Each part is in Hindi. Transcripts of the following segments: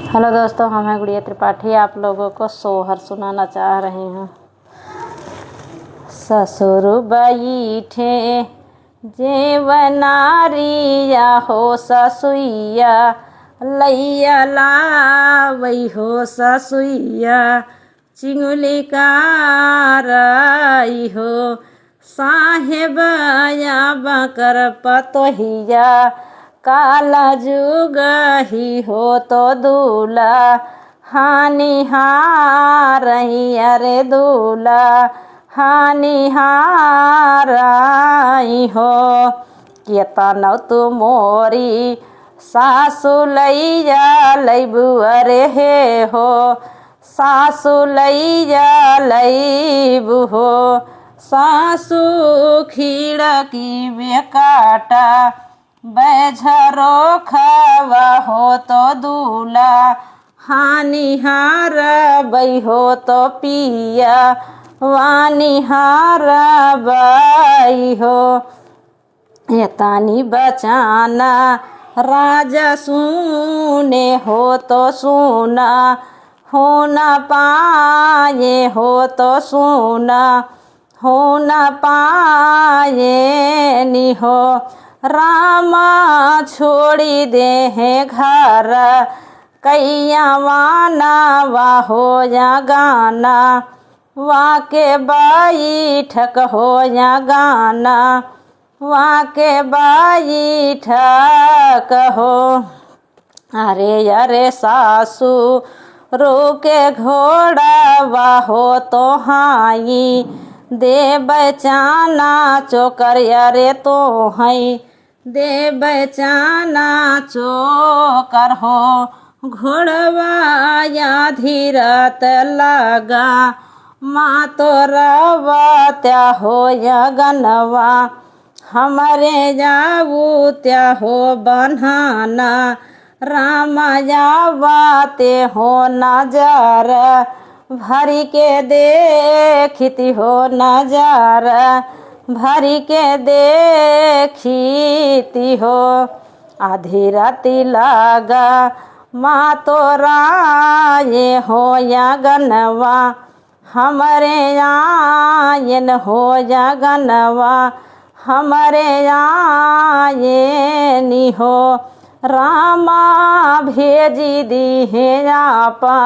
हेलो दोस्तों, हम हैं गुड़िया त्रिपाठी। आप लोगों को सोहर सुनाना चाह रहे हैं। ससुर बैठे जेवनारिया हो ससुइया लैया लावई हो ससुइया चिंगुली कारई हो साहेबया बकर पतोहिया काला जुगही हो तो दूला हानिहारही अरे दूला हानिहारई हो केतनौ तू मोरी सासु लैया लैबू अरे हे हो सासु लैया लैबू हो सासु खिड़की में काटा बैझरो खवा हो तो दूला हानिहार बई हो तो पिया वानिहार बई हो एतानी बचाना राजा सुने हो तो सुना हो न पाए हो तो सुना हो न पाए नि हो रामा छोड़ी दे है घर कैया वाना वाहो या गाना वाके बैठक हो या गाना वाके बैठक हो अरे अरे सासू रोके घोड़ा वाहो तो हाई दे बचाना चोकर अरे तो हई दे बचाना चोकर हो घोड़वा या धीरत लगा माँ तो रवा त्या हो या गनवा हमारे जाऊ त्या हो बन्हाना रामा जावाते हो नजार भरी के देखती हो नजार भरी के देखती हो आधी राती लागा माँ तो राये हो या गनवा हमारे आयन हो या गनवा हमारे आयनी हो रामा भेजी दी है आपा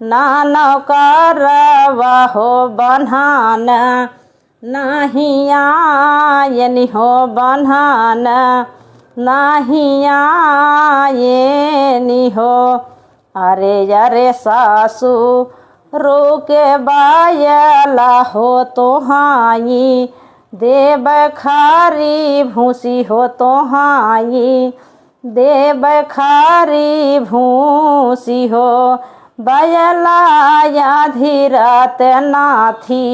नाना करवा हो बन्हाना नहीं आयनी हो बन्हाना नहीं आयनी हो अरे अरे सासू रोके बायला हो तो हाई देव खारी भूसी हो तो हाई देव खारी भूसी हो बयला या धीरत नाथी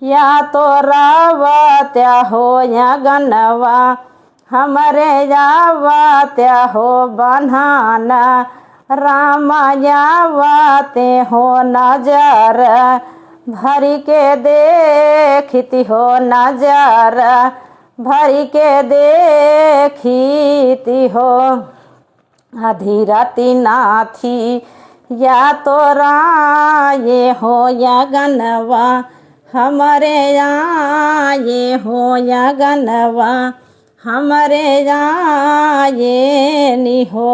या तो रावत्या हो या गनवा हमारे जावत्या हो बन्हाना रामा जावते हो नजर भरी के देखती हो नजर भरी के देखती हो आधी राती नाथी या तो राये हो या गनवा हमारे आये हो या गनवा हमारे आये नि हो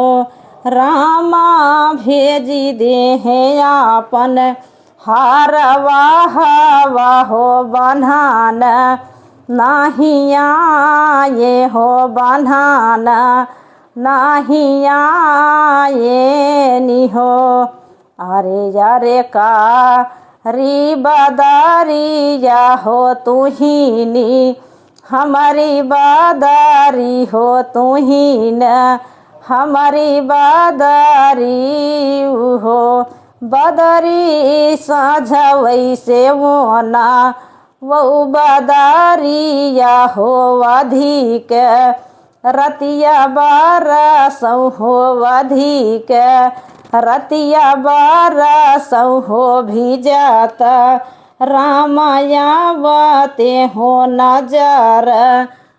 रामा भेजी दे है आपन हारवा हवा हो बन्हाना नहीं आए हो बन्हाना नहीं आए नि हो अरे यारे का री बदारिया हो तुहीनी हमारी बदारी हो तुहीन हमारी बदारी हो बदरी साझवै से वोना वो बदारिया हो अधिक रतिया बारसौ हो अधिक रतिया बारसौ हो भी जाता रामायावते हो नजर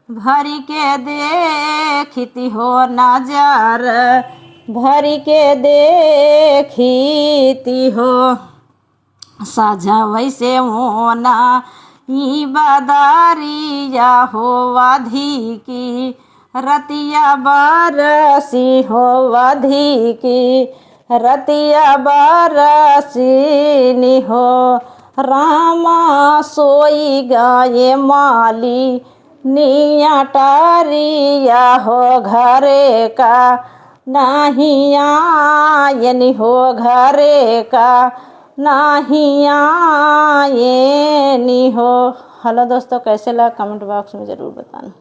भरी के देखती हो नजर भरी के देखी हो साझा वैसे होना ई बदारिया हो वाधी की रतिया बरसी हो वाधी की रतिया बरसी हो रामा सोई गाये माली निया टारिया हो घरे का नहीं आयनी हो घरे का नहीं आयनी हो। हेलो दोस्तों, कैसे लगा कमेंट बॉक्स में ज़रूर बताना।